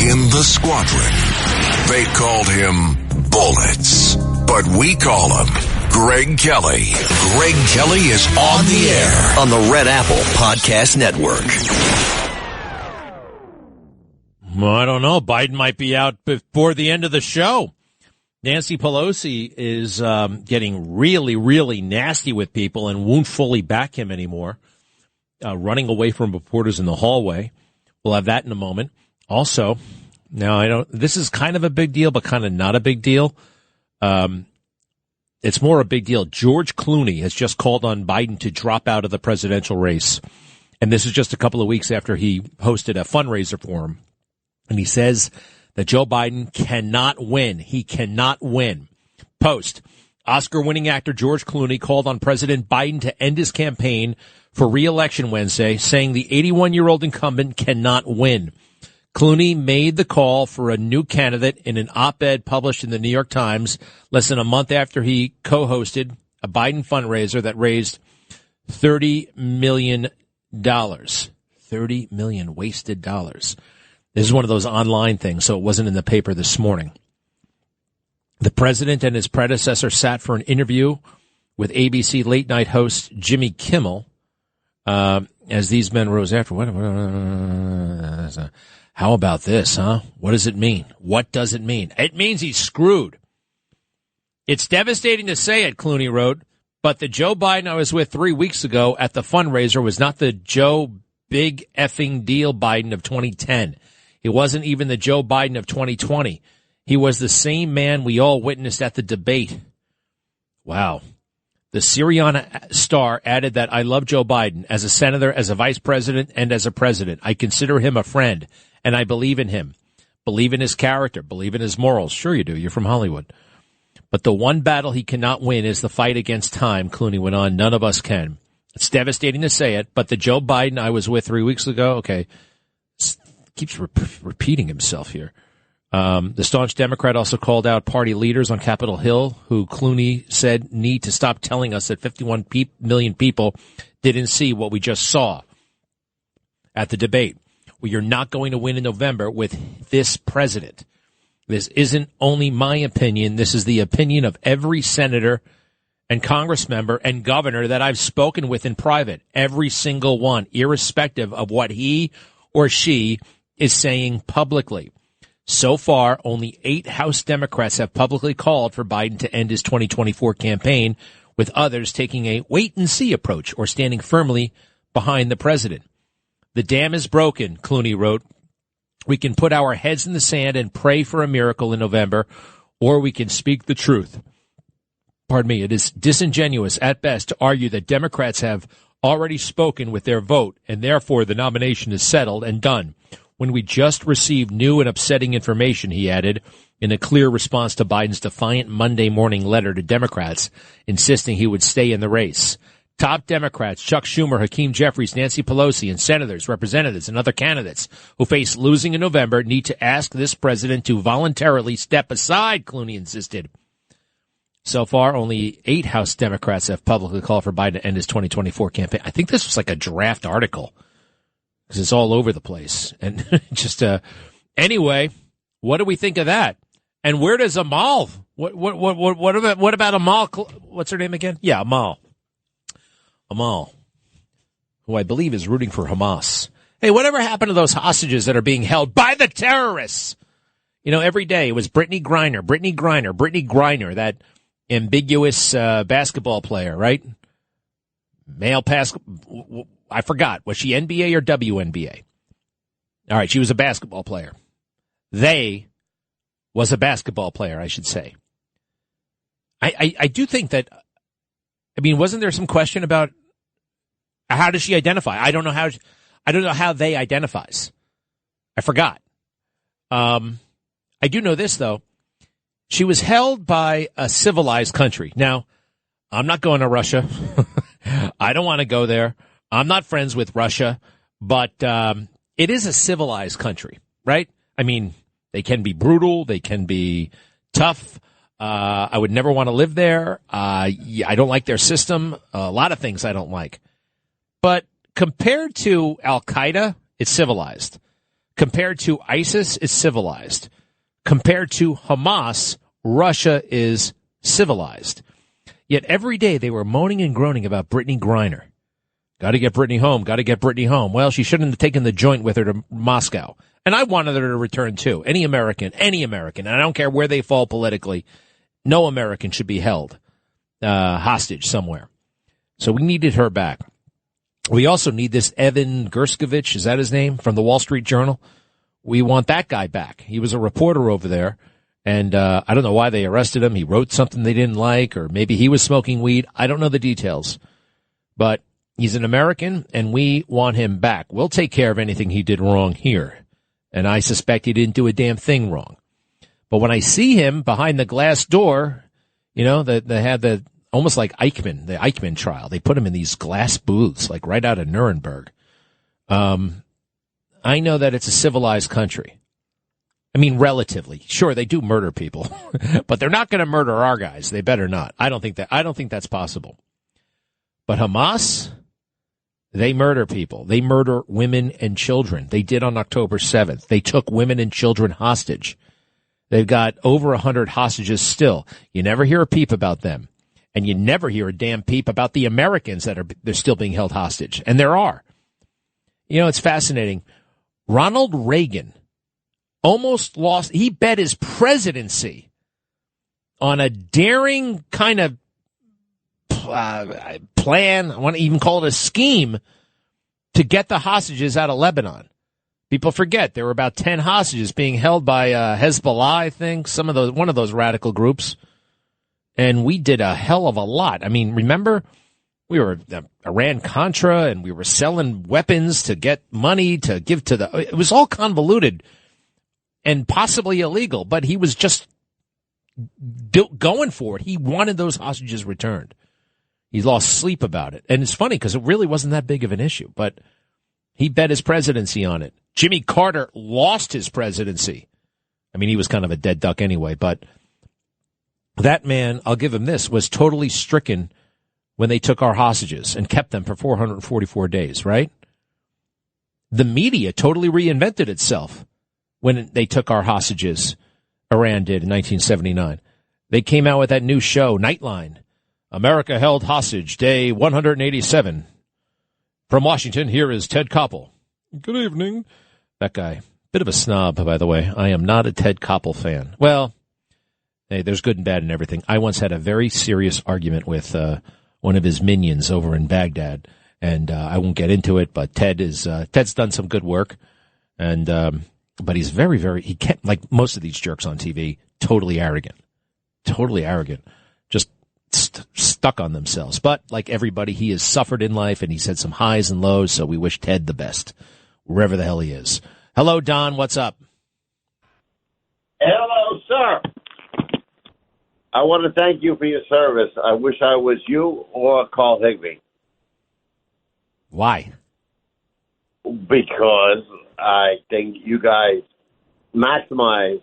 in the squadron. They called him Bullets, but we call him Greg Kelly. Greg Kelly is on the air on the Red Apple Podcast Network. Well, I don't know. Biden might be out before the end of the show. Nancy Pelosi is getting really, really nasty with people and won't fully back him anymore, running away from reporters in the hallway. We'll have that in a moment. Also, now this is kind of a big deal, but kind of not a big deal. It's more a big deal. George Clooney has just called on Biden to drop out of the presidential race. And this is just a couple of weeks after he hosted a fundraiser for him. And he says that Joe Biden cannot win. He cannot win. Post. Oscar-winning actor George Clooney called on President Biden to end his campaign for re-election Wednesday, saying the 81-year-old incumbent cannot win. Clooney made the call for a new candidate in an op-ed published in the New York Times less than a month after he co-hosted a Biden fundraiser that raised $30 million. $30 million wasted dollars. This is one of those online things, so it wasn't in the paper this morning. The president and his predecessor sat for an interview with ABC late-night host Jimmy Kimmel as these men rose after. How about this, huh? What does it mean? What does it mean? It means he's screwed. It's devastating to say it, Clooney wrote, but the Joe Biden I was with 3 weeks ago at the fundraiser was not the Joe Big Effing Deal Biden of 2010. He wasn't even the Joe Biden of 2020. He was the same man we all witnessed at the debate. Wow. The Syriana star added that I love Joe Biden as a senator, as a vice president, and as a president. I consider him a friend, and I believe in him. Believe in his character. Believe in his morals. Sure you do. You're from Hollywood. But the one battle he cannot win is the fight against time, Clooney went on. None of us can. It's devastating to say it, but the Joe Biden I was with 3 weeks ago, okay, keeps repeating himself here. The staunch Democrat also called out party leaders on Capitol Hill, who Clooney said need to stop telling us that 51 million people didn't see what we just saw at the debate. Well, you're not going to win in November with this president. This isn't only my opinion. This is the opinion of every senator and Congress member and governor that I've spoken with in private. Every single one, irrespective of what he or she is saying publicly. So far, only 8 House Democrats have publicly called for Biden to end his 2024 campaign, with others taking a wait-and-see approach or standing firmly behind the president. The dam is broken, Clooney wrote. We can put our heads in the sand and pray for a miracle in November, or we can speak the truth. Pardon me, it is disingenuous at best to argue that Democrats have already spoken with their vote, and therefore the nomination is settled and done, when we just received new and upsetting information, he added, in a clear response to Biden's defiant Monday morning letter to Democrats, insisting he would stay in the race. Top Democrats, Chuck Schumer, Hakeem Jeffries, Nancy Pelosi, and senators, representatives, and other candidates who face losing in November need to ask this president to voluntarily step aside, Clooney insisted. So far, only 8 House Democrats have publicly called for Biden to end his 2024 campaign. I think this was like a draft article, because it's all over the place. And just, anyway, what do we think of that? And where does Amal, what about Amal? What's her name again? Yeah, Amal, who I believe is rooting for Hamas. Hey, whatever happened to those hostages that are being held by the terrorists? You know, every day it was Brittany Griner, that ambiguous basketball player, right? Male I forgot. Was she NBA or WNBA? All right, she was a basketball player. They was a basketball player, I should say. I do think that, I mean, wasn't there some question about how does she identify? I don't know how they identifies. I forgot. I do know this, though. She was held by a civilized country. Now, I'm not going to Russia. I don't want to go there. I'm not friends with Russia, but it is a civilized country, right? I mean, they can be brutal. They can be tough. I would never want to live there. I don't like their system. A lot of things I don't like. But compared to Al-Qaeda, it's civilized. Compared to ISIS, it's civilized. Compared to Hamas, Russia is civilized. Yet every day they were moaning and groaning about Brittany Griner. Got to get Brittany home. Got to get Brittany home. Well, she shouldn't have taken the joint with her to Moscow. And I wanted her to return too. Any American, and I don't care where they fall politically, no American should be held hostage somewhere. So we needed her back. We also need this Evan Gershkovich, is that his name, from the Wall Street Journal? We want that guy back. He was a reporter over there, and I don't know why they arrested him. He wrote something they didn't like, or maybe he was smoking weed. I don't know the details. But he's an American, and we want him back. We'll take care of anything he did wrong here. And I suspect he didn't do a damn thing wrong. But when I see him behind the glass door, you know, they had the, almost like Eichmann, the Eichmann trial. They put him in these glass booths, like right out of Nuremberg. I know that it's a civilized country. I mean, relatively. Sure, they do murder people, but they're not going to murder our guys. They better not. I don't think that's possible. But Hamas, they murder people. They murder women and children. They did on October 7th. They took women and children hostage. They've got over 100 hostages still. You never hear a peep about them. And you never hear a damn peep about the Americans they're still being held hostage. And there are. You know, it's fascinating. Ronald Reagan almost lost. He bet his presidency on a daring kind of plan. I want to even call it a scheme to get the hostages out of Lebanon. People forget there were about 10 hostages being held by Hezbollah, I think, one of those radical groups. And we did a hell of a lot. I mean, remember, we were Iran-Contra, and we were selling weapons to get money to give to the... It was all convoluted and possibly illegal, but he was just going for it. He wanted those hostages returned. He lost sleep about it. And it's funny because it really wasn't that big of an issue, but he bet his presidency on it. Jimmy Carter lost his presidency. I mean, he was kind of a dead duck anyway, but that man, I'll give him this, was totally stricken when they took our hostages and kept them for 444 days, right? The media totally reinvented itself when they took our hostages. Iran did in 1979. They came out with that new show, Nightline. America held hostage, day 187. From Washington, here is Ted Koppel. Good evening. That guy, bit of a snob, by the way. I am not a Ted Koppel fan. Well, hey, there's good and bad in everything. I once had a very serious argument with one of his minions over in Baghdad, and I won't get into it. But Ted's done some good work, and but he's he can't, like most of these jerks on TV, totally arrogant, just stuck on themselves. But like everybody, he has suffered in life, and he's had some highs and lows. So we wish Ted the best, wherever the hell he is. Hello, Don. What's up? Hello, sir. I want to thank you for your service. I wish I was you or Carl Higbee. Why? Because I think you guys maximize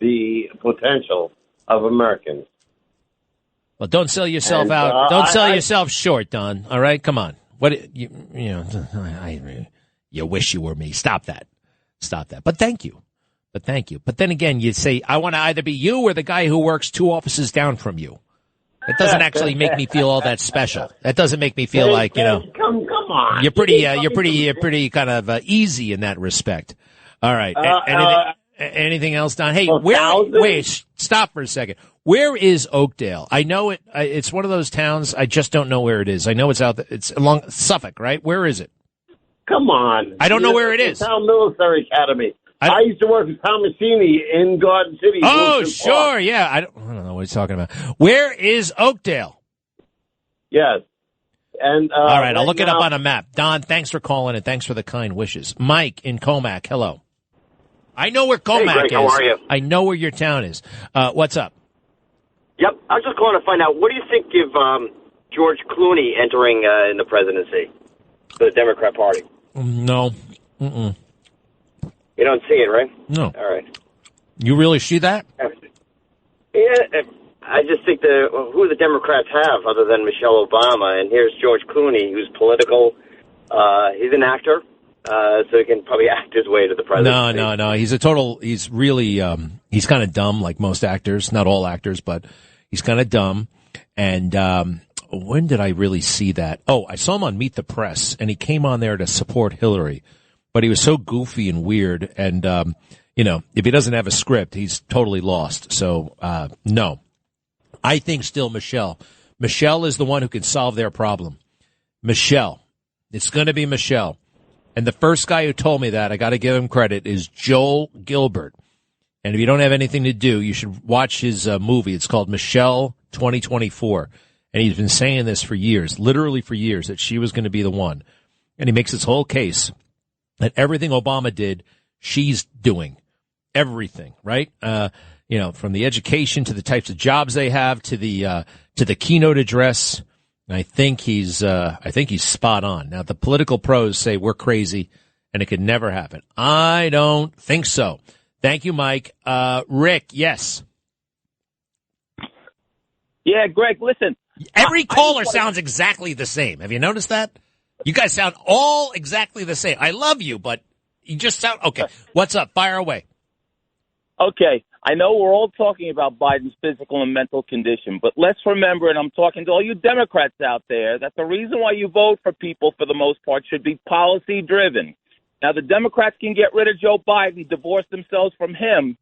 the potential of Americans. Well, don't sell yourself out. Don't sell yourself short, Don. All right, come on. What you wish you were me. Stop that. But thank you. But then again, you say, I want to either be you or the guy who works 2 offices down from you. It doesn't actually make me feel all that special. That doesn't make me feel like, you know, come on. You're pretty kind of easy in that respect. All right. Anything else, Don? Hey, wait, stop for a second. Where is Oakdale? I know it. It's one of those towns. I just don't know where it is. I know it's out there. It's along Suffolk, right? Where is it? Come on. I don't know where it is. Town Military Academy. I used to work with Tom Massini in Garden City. Oh, sure, yeah. I don't know what he's talking about. Where is Oakdale? Yes. And all right, I'll look it up on a map. Don, thanks for calling and thanks for the kind wishes. Mike in Comac, hello. I know where Comac Greg, is. How are you? I know where your town is. What's up? Yep, I was just calling to find out, what do you think of George Clooney entering in the presidency for the Democrat Party? No. Mm-mm. You don't see it, right? No. All right. You really see that? Yeah, I just think who the Democrats have other than Michelle Obama, and here's George Clooney, who's political. He's an actor. so he can probably act his way to the presidency. No. He's really, he's kind of dumb, like most actors. Not all actors, but he's kind of dumb. And when did I really see that? Oh, I saw him on Meet the Press, and he came on there to support Hillary. But he was so goofy and weird, and, if he doesn't have a script, he's totally lost. So, no. I think still Michelle. Michelle is the one who can solve their problem. Michelle. It's going to be Michelle. And the first guy who told me that, I got to give him credit, is Joel Gilbert. And if you don't have anything to do, you should watch his movie. It's called Michelle 2024. And he's been saying this for years, literally for years, that she was going to be the one. And he makes this whole case that everything Obama did, she's doing. Everything, right? From the education to the types of jobs they have to the keynote address. And I think he's spot on. Now, the political pros say we're crazy and it could never happen. I don't think so. Thank you, Mike. Rick, yes. Yeah, Greg, listen. Every caller sounds exactly the same. Have you noticed that? You guys sound all exactly the same. I love you, but you just sound okay. What's up? Fire away. Okay, I know we're all talking about Biden's physical and mental condition, but let's remember, and I'm talking to all you Democrats out there, that the reason why you vote for people, for the most part, should be policy-driven. Now, the Democrats can get rid of Joe Biden, divorce themselves from him,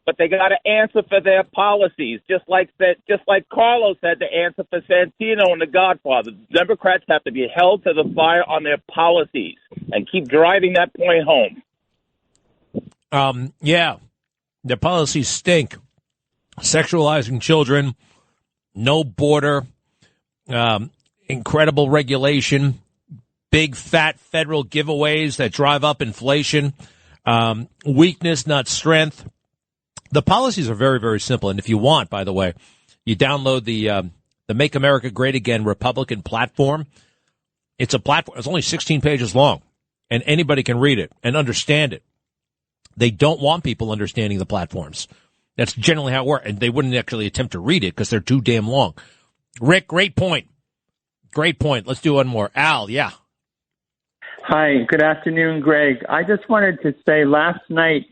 but they got to answer for their policies, just like Carlos had to answer for Santino and The Godfather. The Democrats have to be held to the fire on their policies and keep driving that point home. Yeah. Their policies stink. Sexualizing children, no border, incredible regulation, big fat federal giveaways that drive up inflation, weakness, not strength. The policies are very, very simple. And if you want, by the way, you download the Make America Great Again Republican platform. It's a platform. It's only 16 pages long, and anybody can read it and understand it. They don't want people understanding the platforms. That's generally how it works. And they wouldn't actually attempt to read it because they're too damn long. Rick, great point. Great point. Let's do one more. Al, yeah. Hi, good afternoon, Greg. I just wanted to say last night,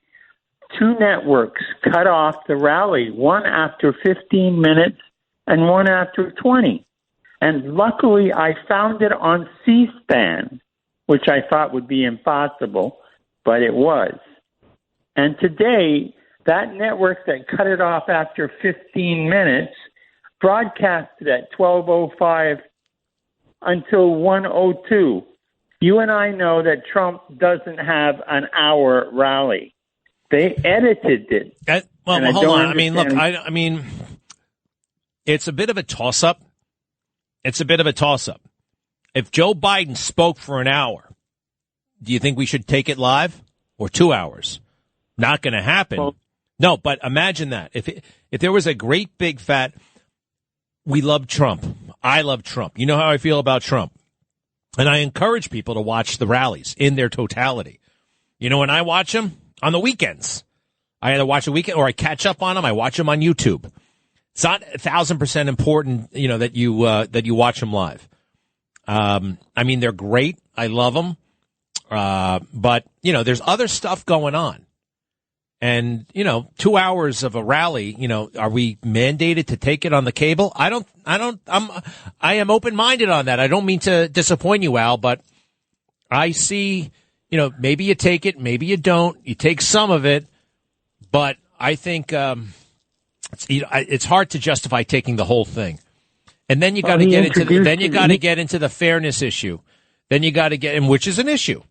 2 networks cut off the rally, one after 15 minutes and one after 20. And luckily, I found it on C-SPAN, which I thought would be impossible, but it was. And today, that network that cut it off after 15 minutes broadcasted at 12:05 until 1:02. You and I know that Trump doesn't have an hour rally. They edited it. Well, hold on. I mean, look, I mean, it's a bit of a toss-up. It's a bit of a toss-up. If Joe Biden spoke for an hour, do you think we should take it live or 2 hours? Not going to happen. Well, no, but imagine that. If there was a great big fat, we love Trump. I love Trump. You know how I feel about Trump. And I encourage people to watch the rallies in their totality. You know, when I watch them on the weekends, I either watch a weekend or I catch up on them. I watch them on YouTube. It's not 1,000% important, that you watch them live. I mean, they're great. I love them. But there's other stuff going on. And, 2 hours of a rally, are we mandated to take it on the cable? I am open-minded on that. I don't mean to disappoint you, Al, but I see, maybe you take it, maybe you don't. You take some of it, but I think, it's hard to justify taking the whole thing. And then you got to get into the fairness issue. Then you got to get in, which is an issue.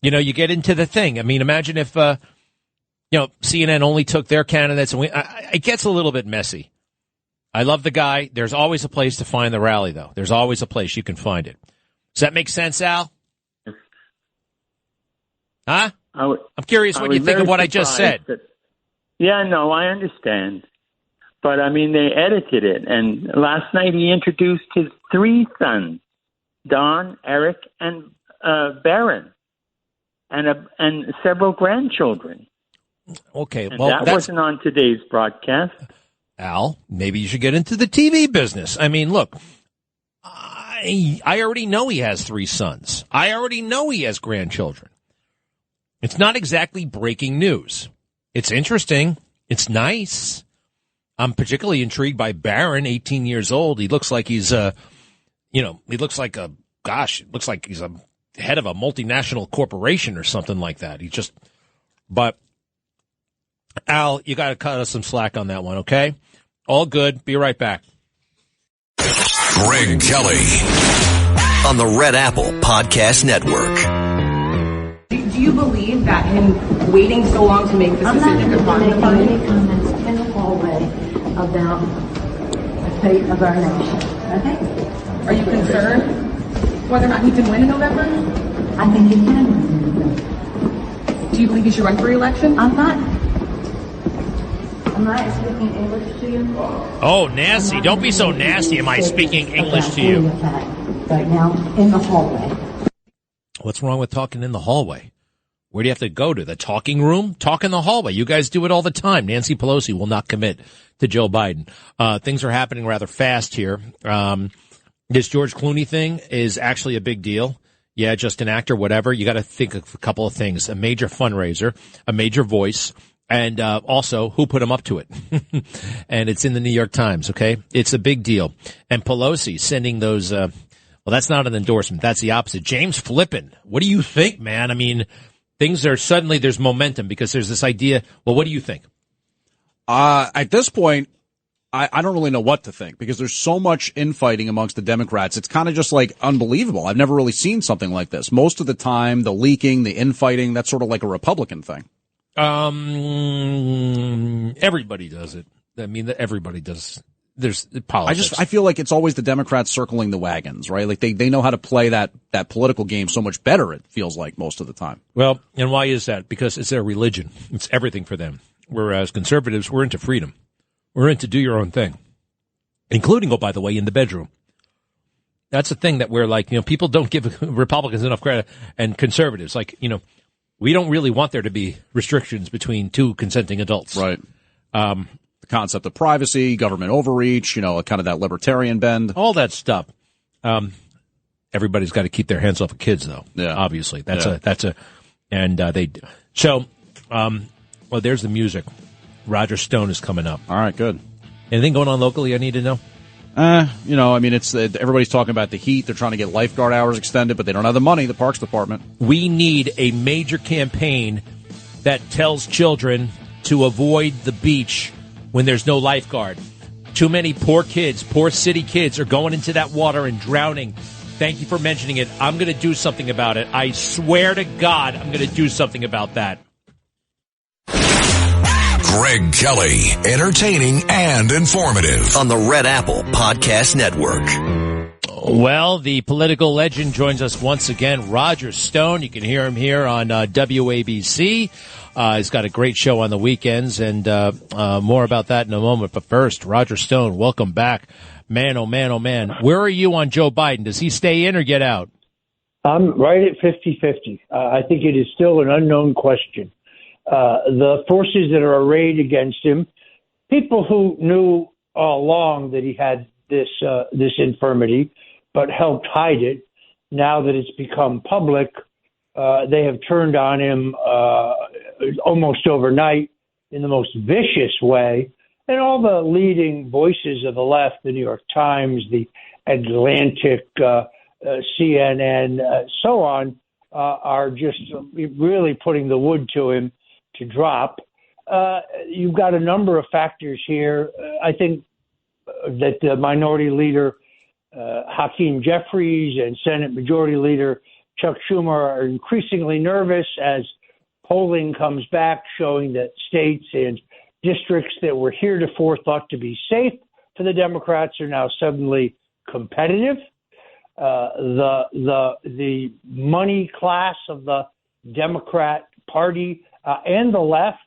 You get into the thing. I mean, imagine if, CNN only took their candidates, and it gets a little bit messy. I love the guy. There's always a place to find the rally, though. There's always a place you can find it. Does that make sense, Al? Huh? I'm curious what you think of what I just said. Yeah, no, I understand. But, I mean, they edited it. And last night he introduced his 3 sons, Don, Eric, and Barron, and several grandchildren. Okay, and well, that wasn't on today's broadcast. Al, maybe you should get into the TV business. I mean, look, I already know he has 3 sons. I already know he has grandchildren. It's not exactly breaking news. It's interesting. It's nice. I'm particularly intrigued by Barron, 18 years old. He looks like he's he looks like he's a head of a multinational corporation or something like that. But Al, you got to cut us some slack on that one, okay? All good. Be right back. Greg Kelly on the Red Apple Podcast Network. Do you believe that him waiting so long to make this decision to fund the party? I'm not going to make any comments in the hallway about the fate of our nation. Okay? Are you concerned whether or not he can win in November? I think he can win in November. Do you believe he should run for re-election? I'm not speaking English to you. Oh, nasty. Don't be so nasty. Am I speaking English to you? Right now, in the hallway. What's wrong with talking in the hallway? Where do you have to go to? The talking room? Talk in the hallway. You guys do it all the time. Nancy Pelosi will not commit to Joe Biden. Things are happening rather fast here. This George Clooney thing is actually a big deal. Yeah, just an actor, whatever. You got to think of a couple of things. A major fundraiser, a major voice, and also who put him up to it. And it's in the New York Times, okay? It's a big deal. And Pelosi sending those well, that's not an endorsement. That's the opposite. James Flippin, what do you think, man? I mean, things are suddenly, there's momentum because there's this idea. Well, what do you think? At this point, I don't really know what to think because there's so much infighting amongst the Democrats. It's kind of just like unbelievable. I've never really seen something like this. Most of the time, the leaking, the infighting, that's sort of like a Republican thing. Everybody does it. I mean, everybody does. There's politics. I feel like it's always the Democrats circling the wagons, right? Like they know how to play that political game so much better, it feels like most of the time. Well, and why is that? Because it's their religion. It's everything for them. Whereas conservatives, we're into freedom. We're into do your own thing, including, oh, by the way, in the bedroom. That's the thing that we're like, people don't give Republicans enough credit and conservatives. Like, we don't really want there to be restrictions between 2 consenting adults. Right. The concept of privacy, government overreach, kind of that libertarian bend. All that stuff. Everybody's got to keep their hands off of kids, though. Yeah. Obviously. Well, there's the music. Roger Stone is coming up. All right, good. Anything going on locally I need to know? It's everybody's talking about the heat. They're trying to get lifeguard hours extended, but they don't have the money, the Parks Department. We need a major campaign that tells children to avoid the beach when there's no lifeguard. Too many poor kids, poor city kids are going into that water and drowning. Thank you for mentioning it. I'm going to do something about it. I swear to God, I'm going to do something about that. Greg Kelly, entertaining and informative on the Red Apple Podcast Network. Well, the political legend joins us once again, Roger Stone. You can hear him here on WABC. He's got a great show on the weekends, and more about that in a moment. But first, Roger Stone, welcome back. Man, oh man, oh man. Where are you on Joe Biden? Does he stay in or get out? I'm right at 50-50. I think it is still an unknown question. The forces that are arrayed against him, people who knew all along that he had this infirmity, but helped hide it. Now that it's become public, they have turned on him almost overnight in the most vicious way. And all the leading voices of the left, the New York Times, the Atlantic, CNN, so on, are just really putting the wood to him to drop. You've got a number of factors here. I think that the minority leader, Hakeem Jeffries, and Senate Majority Leader Chuck Schumer are increasingly nervous as polling comes back showing that states and districts that were heretofore thought to be safe for the Democrats are now suddenly competitive. The money class of the Democrat Party and the left,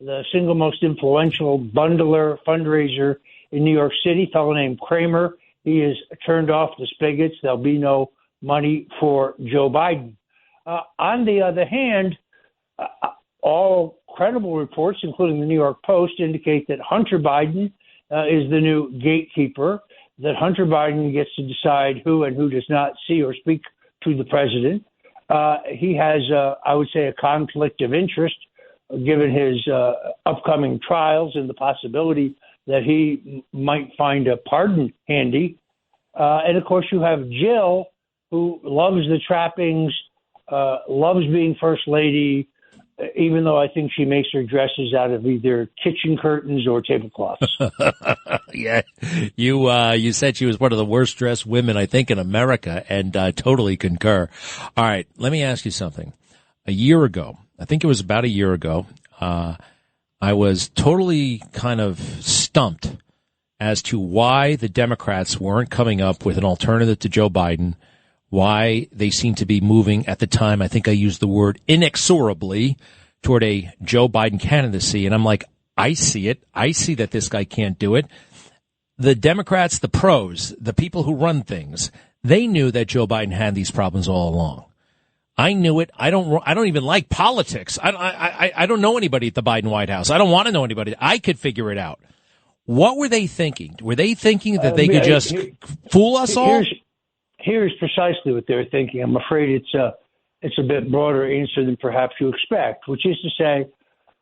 the single most influential bundler fundraiser in New York City, a fellow named Kramer, he has turned off the spigots. There'll be no money for Joe Biden. On the other hand, all credible reports, including the New York Post, indicate that Hunter Biden is the new gatekeeper, that Hunter Biden gets to decide who and who does not see or speak to the president. He has, I would say, a conflict of interest given his upcoming trials and the possibility that he might find a pardon handy. And, of course, you have Jill, who loves the trappings, loves being first lady, even though I think she makes her dresses out of either kitchen curtains or tablecloths. Yeah, you said she was one of the worst dressed women, I think, in America, and totally concur. All right, let me ask you something. A year ago, I think it was about a year ago, I was totally kind of stumped as to why the Democrats weren't coming up with an alternative to Joe Biden, why they seem to be moving at the time, I think I used the word inexorably, toward a Joe Biden candidacy. And I'm like, I see it. I see that this guy can't do it. The Democrats, the pros, the people who run things, they knew that Joe Biden had these problems all along. I knew it. I don't even like politics. I don't know anybody at the Biden White House. I don't want to know anybody. I could figure it out. What were they thinking? Were they thinking that they could just fool us all? Here's precisely what they're thinking. I'm afraid it's a bit broader answer than perhaps you expect, which is to say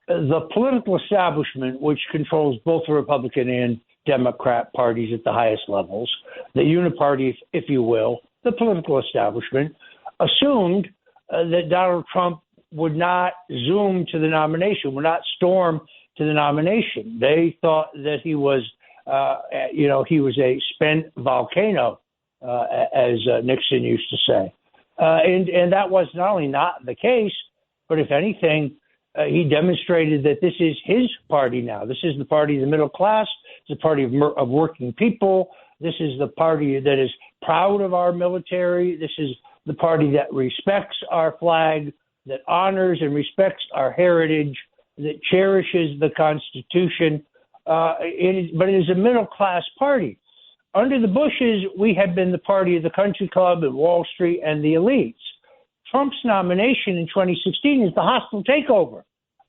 the political establishment, which controls both the Republican and Democrat parties at the highest levels, the uniparty, if you will, the political establishment, assumed that Donald Trump would not zoom to the nomination, would not storm to the nomination. They thought that he was, he was a spent volcano, as Nixon used to say. And that was not only not the case, but if anything, he demonstrated that this is his party now. This is the party of the middle class. It's the party of working people. This is the party that is proud of our military. This is the party that respects our flag, that honors and respects our heritage, that cherishes the Constitution. But it is a middle class party. Under the Bushes, we had been the party of the country club and Wall Street and the elites. Trump's nomination in 2016 is the hostile takeover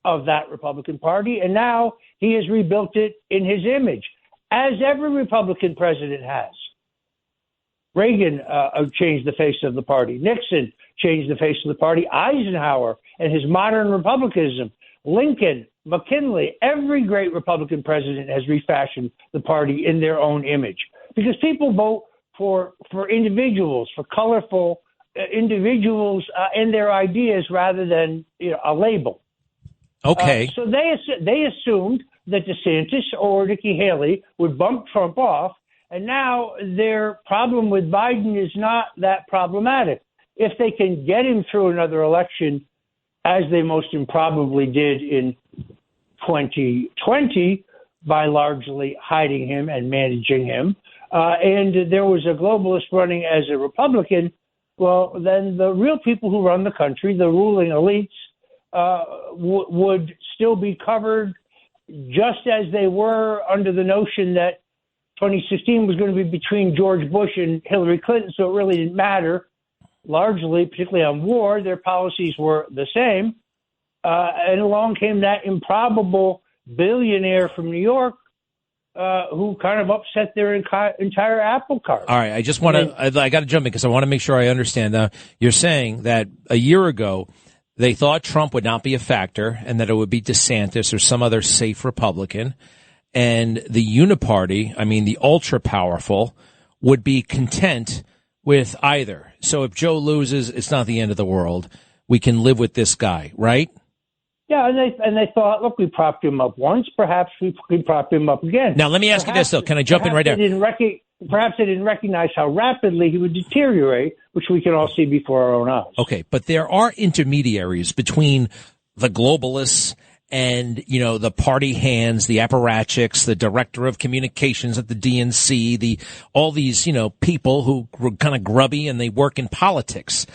of that Republican Party, and now he has rebuilt it in his image, as every Republican president has. Reagan changed the face of the party. Nixon changed the face of the party. Eisenhower and his modern republicanism. Lincoln, McKinley, every great Republican president has refashioned the party in their own image. Because people vote for individuals, for colorful individuals and their ideas rather than a label. Okay. So they assumed that DeSantis or Nikki Haley would bump Trump off, and now their problem with Biden is not that problematic. If they can get him through another election, as they most improbably did in 2020, by largely hiding him and managing him, and there was a globalist running as a Republican, well, then the real people who run the country, the ruling elites, would still be covered just as they were under the notion that 2016 was going to be between George Bush and Hillary Clinton, so it really didn't matter. Largely, particularly on war, their policies were the same. And along came that improbable billionaire from New York who kind of upset their entire apple cart. All right, I just want to, I got to jump in because I want to make sure I understand. You're saying that a year ago, they thought Trump would not be a factor and that it would be DeSantis or some other safe Republican. And the uniparty, I mean, the ultra powerful, would be content with either. So if Joe loses, it's not the end of the world. We can live with this guy, right? Yeah, and they thought, look, we propped him up once. Perhaps we could prop him up again. Now, let me ask you this, though. Can I jump in right there? Perhaps they didn't recognize how rapidly he would deteriorate, which we can all see before our own eyes. Okay, but there are intermediaries between the globalists and, the party hands, the apparatchiks, the director of communications at the DNC, all these, people who were kind of grubby and they work in politics.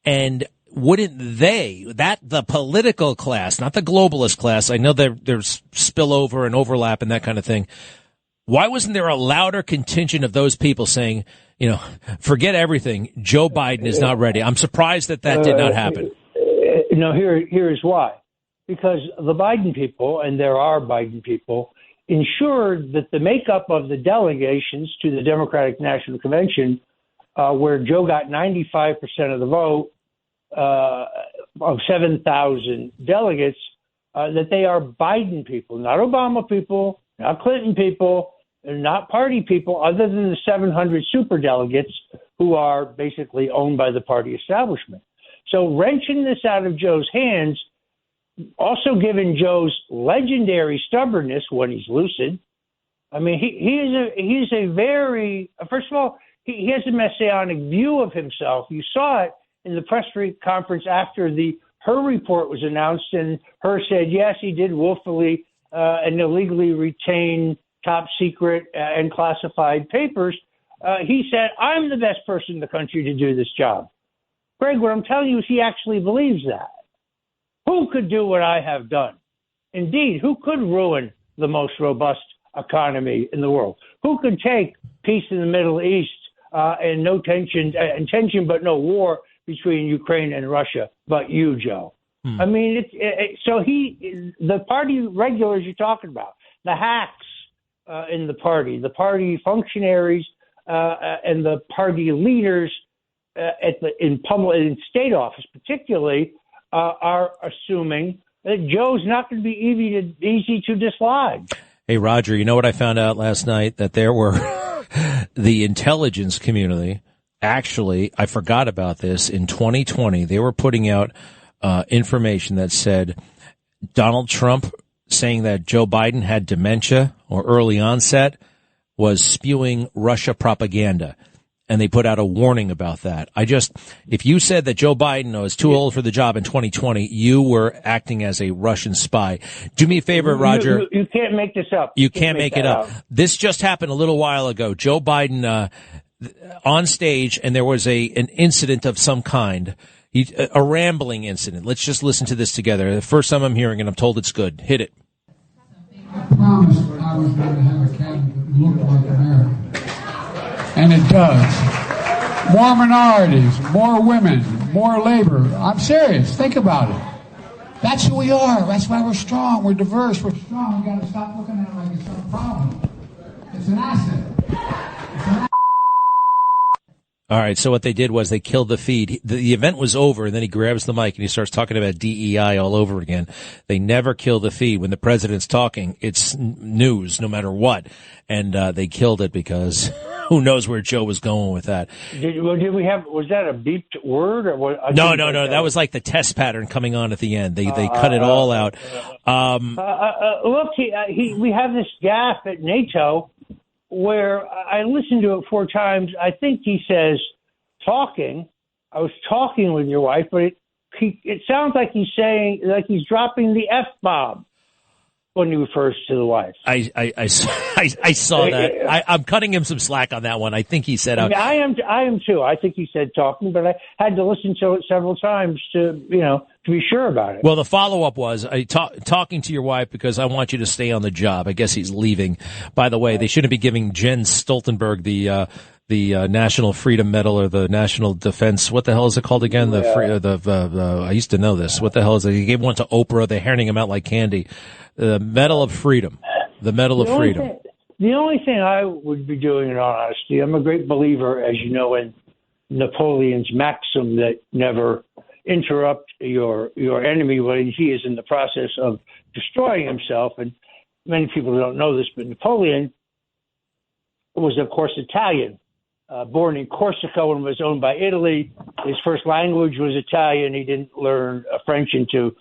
And wouldn't the political class, not the globalist class, I know there's spillover and overlap and that kind of thing. Why wasn't there a louder contingent of those people saying, forget everything, Joe Biden is not ready? I'm surprised that did not happen. Here is why. Because the Biden people, and there are Biden people, ensured that the makeup of the delegations to the Democratic National Convention, where Joe got 95% of the vote of 7,000 delegates, that they are Biden people, not Obama people, not Clinton people, and not party people, other than the 700 superdelegates who are basically owned by the party establishment. So wrenching this out of Joe's hands, also given Joe's legendary stubbornness when he's lucid. I mean, he's a very, first of all, he has a messianic view of himself. You saw it in the press conference after her report was announced, and her said, yes, he did willfully and illegally retain top secret and classified papers. He said, I'm the best person in the country to do this job. Greg, what I'm telling you is he actually believes that. Who could do what I have done? Indeed, who could ruin the most robust economy in the world? Who could take peace in the Middle East and no tension, but no war between Ukraine and Russia, but you, Joe? I mean, so the party regulars you're talking about, the hacks in the party functionaries, and the party leaders in state office, particularly, are assuming that Joe's not going to be easy to dislodge. Hey, Roger, you know what I found out last night? That there were the intelligence community. Actually, I forgot about this. In 2020, they were putting out information that said Donald Trump saying that Joe Biden had dementia or early onset was spewing Russia propaganda. And they put out a warning about that. If you said that Joe Biden was too old for the job in 2020, you were acting as a Russian spy. Do me a favor, Roger. You can't make this up. You can't make it up. This just happened a little while ago. Joe Biden, on stage, and there was an incident of some kind. A rambling incident. Let's just listen to this together. The first time I'm hearing it, I'm told it's good. Hit it. I promised I was going to have a cabinet that looked like America. And it does. More minorities, more women, more labor. I'm serious. Think about it. That's who we are. That's why we're strong. We're diverse. We're strong. We've got to stop looking at it like it's some problem. It's an asset. All right, so what they did was they killed the feed. The event was over, and then he grabs the mic and he starts talking about DEI all over again. They never kill the feed. When the president's talking, it's news no matter what. And they killed it because who knows where Joe was going with that. Was that a beeped word? Or what? No. That was like the test pattern coming on at the end. They cut it all out. Look, we have this gaffe at NATO where I listened to it 4 times. I think he says talking. I was talking with your wife, but it sounds like he's saying, like he's dropping the F-bomb when he refers to the wife. I saw that. I'm cutting him some slack on that one. I think he said, I am too. I think he said talking, but I had to listen to it several times to be sure about it. Well, the follow-up was talking to your wife because I want you to stay on the job. I guess he's leaving. By the way, they shouldn't be giving Jen Stoltenberg the National Freedom Medal or the National Defense. What the hell is it called again? I used to know this. What the hell is it? He gave one to Oprah. They're handing him out like candy. The Medal of Freedom. The Medal of Freedom. The only thing I would be doing, in all honesty, I'm a great believer, as you know, in Napoleon's maxim that never interrupt your enemy when he is in the process of destroying himself. And many people don't know this, but Napoleon was, of course, Italian, born in Corsica and was owned by Italy. His first language was Italian. He didn't learn French into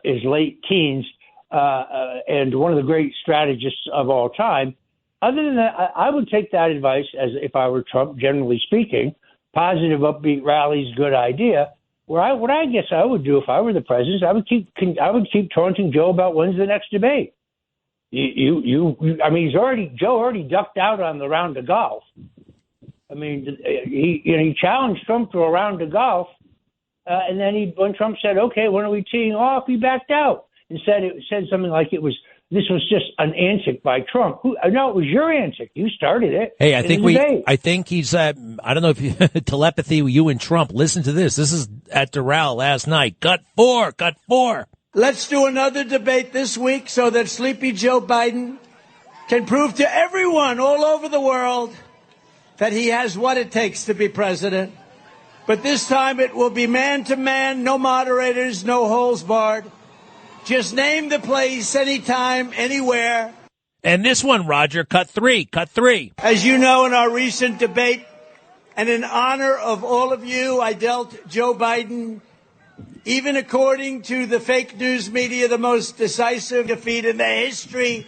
his late teens. And one of the great strategists of all time. Other than that, I would take that advice as if I were Trump, generally speaking. Positive, upbeat rallies, good idea. What I guess I would do if I were the president, I would keep taunting Joe about when's the next debate. Joe already ducked out on the round of golf. I mean, he challenged Trump to a round of golf, and then when Trump said, "Okay, when are we teeing off?" he backed out and said something like this was just an antic by Trump. No, it was your antic. You started it. Hey, I think he's I don't know if you, telepathy, you and Trump. Listen to this. This is at Doral last night. Cut four. Let's do another debate this week so that Sleepy Joe Biden can prove to everyone all over the world that he has what it takes to be president. But this time it will be man to man, no moderators, no holes barred. Just name the place, anytime, anywhere. And this one, Roger, cut three. As you know, in our recent debate, and in honor of all of you, I dealt Joe Biden, even according to the fake news media, the most decisive defeat in the history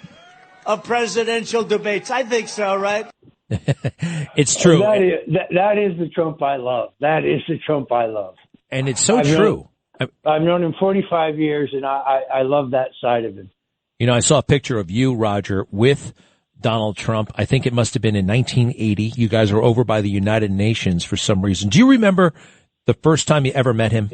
of presidential debates. I think so, right? It's true. That is the Trump I love. That is the Trump I love. And it's so true. I've known him 45 years, and I love that side of him. You know, I saw a picture of you, Roger, with Donald Trump. I think it must have been in 1980. You guys were over by the United Nations for some reason. Do you remember the first time you ever met him?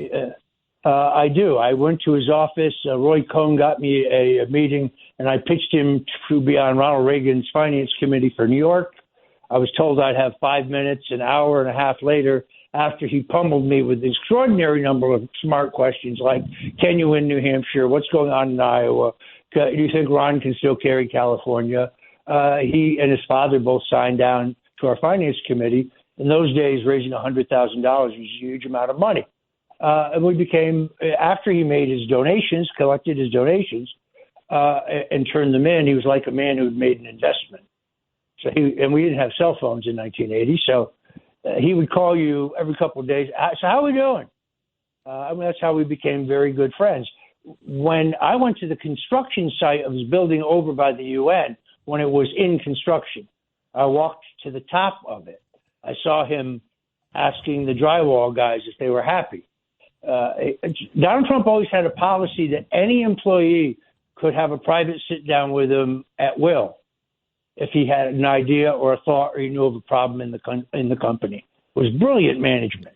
I do. I went to his office. Roy Cohn got me a meeting, and I pitched him to be on Ronald Reagan's finance committee for New York. I was told I'd have 5 minutes. An hour and a half later, after he pummeled me with an extraordinary number of smart questions like, can you win New Hampshire? What's going on in Iowa? Do you think Ron can still carry California? He and his father both signed down to our finance committee. In those days, raising $100,000 was a huge amount of money. And we became, after he made his donations, collected his donations, and turned them in, he was like a man who had made an investment. So and we didn't have cell phones in 1980, so he would call you every couple of days. So how are we doing? That's how we became very good friends. When I went to the construction site of his building over by the UN, when it was in construction, I walked to the top of it. I saw him asking the drywall guys if they were happy. Donald Trump always had a policy that any employee could have a private sit down with him at will if he had an idea or a thought or he knew of a problem in the company. It was brilliant management.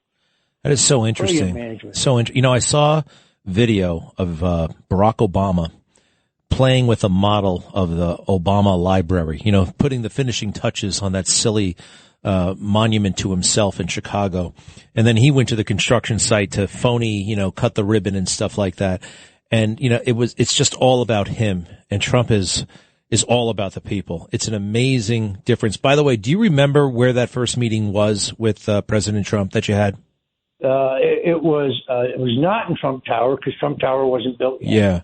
That is so interesting. So you know, I saw video of Barack Obama playing with a model of the Obama Library, you know, putting the finishing touches on that silly monument to himself in Chicago. And then he went to the construction site to phony, you know, cut the ribbon and stuff like that. And, you know, it's just all about him. And Trump is all about the people. It's an amazing difference. By the way, do you remember where that first meeting was with President Trump that you had? It was not in Trump Tower because Trump Tower wasn't built yet. Yeah.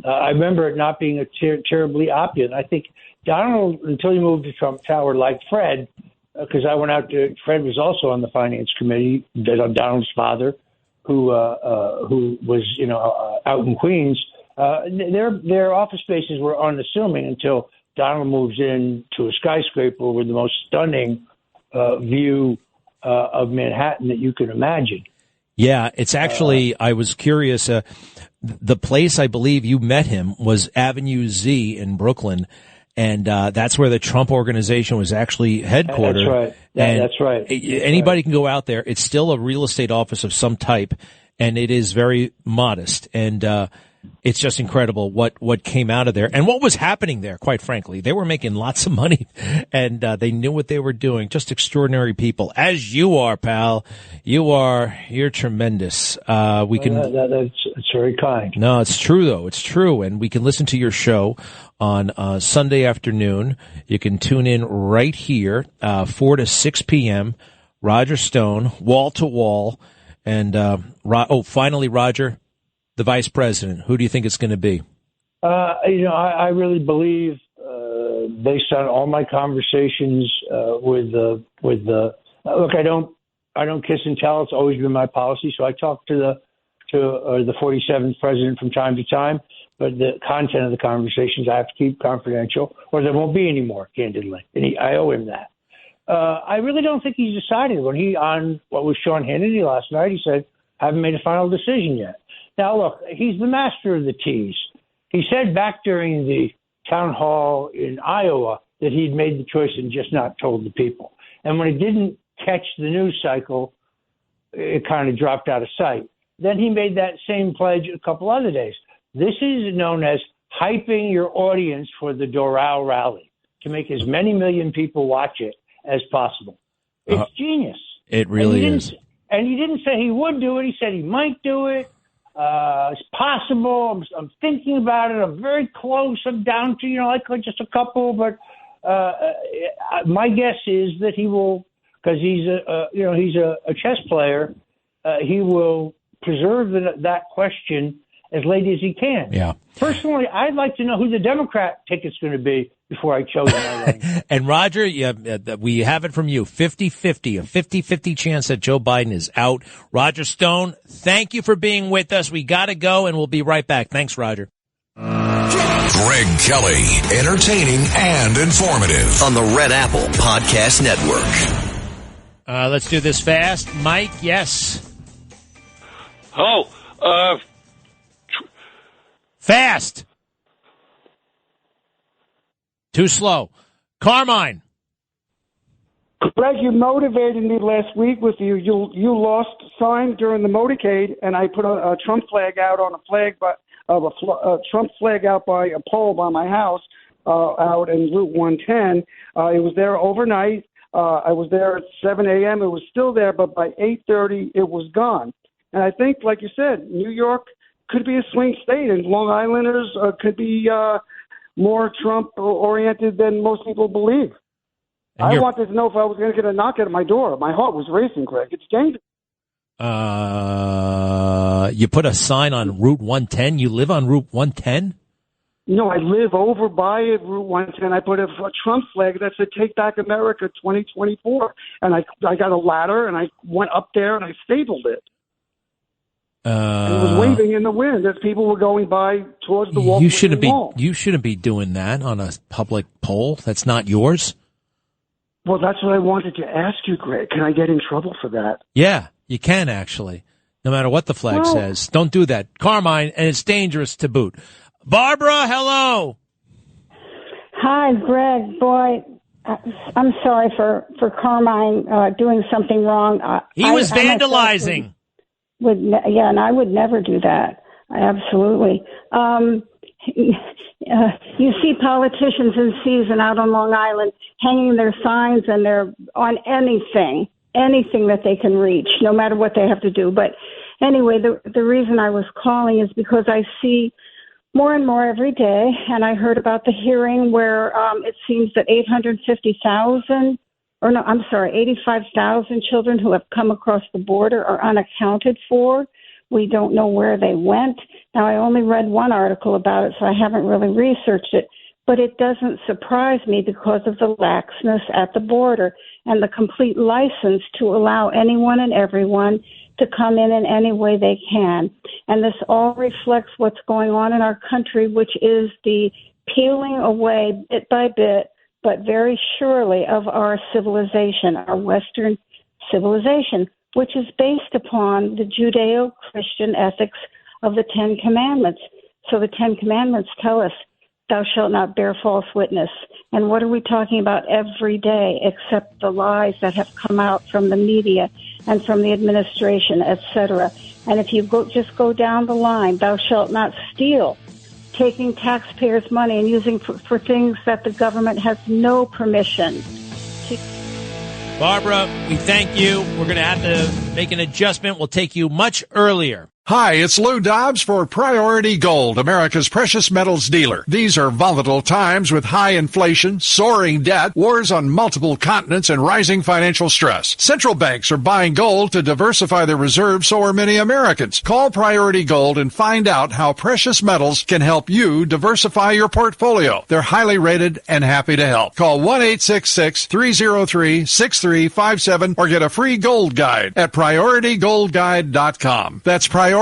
I remember it not being terribly opulent. I think Donald, until he moved to Trump Tower, like Fred, because I went out to, Fred was also on the finance committee, Donald's father, who was, you know, out in Queens. Their office spaces were unassuming until Donald moves in to a skyscraper with the most stunning view of Manhattan that you can imagine. Yeah, it's actually, I was curious, the place I believe you met him was Avenue Z in Brooklyn, and that's where the Trump organization was actually headquartered. That's right. That's right. Anybody can go out there. It's still a real estate office of some type, and it is very modest, and it's just incredible what came out of there and what was happening there, quite frankly. They were making lots of money, and they knew what they were doing. Just extraordinary people, as you are, pal. You're tremendous. That's very kind. No, it's true, though. It's true, and we can listen to your show on Sunday afternoon. You can tune in right here, 4 to 6 p.m., Roger Stone, wall to wall. And finally, Roger, the vice president, who do you think it's going to be? I really believe, based on all my conversations with the look, I don't kiss and tell. It's always been my policy. So I talk to the 47th president from time to time, but the content of the conversations I have to keep confidential, or there won't be any more, candidly. And I owe him that. I really don't think he's decided. When on what was Sean Hannity last night, he said, haven't made a final decision yet. Now, look, he's the master of the tease. He said back during the town hall in Iowa that he'd made the choice and just not told the people. And when it didn't catch the news cycle, it kind of dropped out of sight. Then he made that same pledge a couple other days. This is known as hyping your audience for the Doral rally, to make as many million people watch it as possible. It's genius. It really is. And he didn't say he would do it. He said he might do it. It's possible. I'm thinking about it. I'm very close. I'm down to, like just a couple. But my guess is that he will, because he's a chess player. He will preserve that question as late as he can. Yeah. Personally, I'd like to know who the Democrat ticket's going to be before I chose my running. And Roger, we have it from you, 50-50, a 50-50 chance that Joe Biden is out. Roger Stone, thank you for being with us. We got to go, and we'll be right back. Thanks, Roger. Greg Kelly, entertaining and informative on the Red Apple Podcast Network. Let's do this fast. Mike, yes. Fast. Too slow. Carmine. Greg, you motivated me last week with you. You lost sign during the motorcade, and I put a Trump flag out on a Trump flag out by a pole by my house out in Route 110. It was there overnight. I was there at 7 a.m. It was still there, but by 8:30 it was gone. And I think, like you said, New York could be a swing state, and Long Islanders could be more Trump-oriented than most people believe. I wanted to know if I was going to get a knock at my door. My heart was racing, Greg. It's dangerous. You put a sign on Route 110? You live on Route 110? No, I live over by Route 110. I put a Trump flag that said "Take Back America 2024," and I got a ladder and I went up there and I stapled it. And it was waving in the wind as people were going by towards the wall. You shouldn't be doing that on a public pole. That's not yours. Well, that's what I wanted to ask you, Greg. Can I get in trouble for that? Yeah, you can actually. No matter what the flag says, don't do that, Carmine, and it's dangerous to boot. Barbara, hello. Hi, Greg. Boy, I'm sorry for Carmine doing something wrong. He was vandalizing. And I would never do that. Absolutely. You see politicians in season out on Long Island hanging their signs, and they're on anything that they can reach, no matter what they have to do. But anyway, the reason I was calling is because I see more and more every day, and I heard about the hearing where it seems that 85,000 children who have come across the border are unaccounted for. We don't know where they went. Now, I only read one article about it, so I haven't really researched it. But it doesn't surprise me because of the laxness at the border and the complete license to allow anyone and everyone to come in any way they can. And this all reflects what's going on in our country, which is the peeling away bit by bit, but very surely, of our civilization, our Western civilization, which is based upon the Judeo-Christian ethics of the Ten Commandments. So the Ten Commandments tell us, thou shalt not bear false witness. And what are we talking about every day except the lies that have come out from the media and from the administration, etc.? And if you just go down the line, thou shalt not steal, taking taxpayers' money and using for things that the government has no permission to. Barbara, we thank you. We're going to have to make an adjustment. We'll take you much earlier. Hi, it's Lou Dobbs for Priority Gold, America's precious metals dealer. These are volatile times with high inflation, soaring debt, wars on multiple continents, and rising financial stress. Central banks are buying gold to diversify their reserves, so are many Americans. Call Priority Gold and find out how precious metals can help you diversify your portfolio. They're highly rated and happy to help. Call 1-866-303-6357 or get a free gold guide at PriorityGoldGuide.com. That's PriorityGoldGuide.com.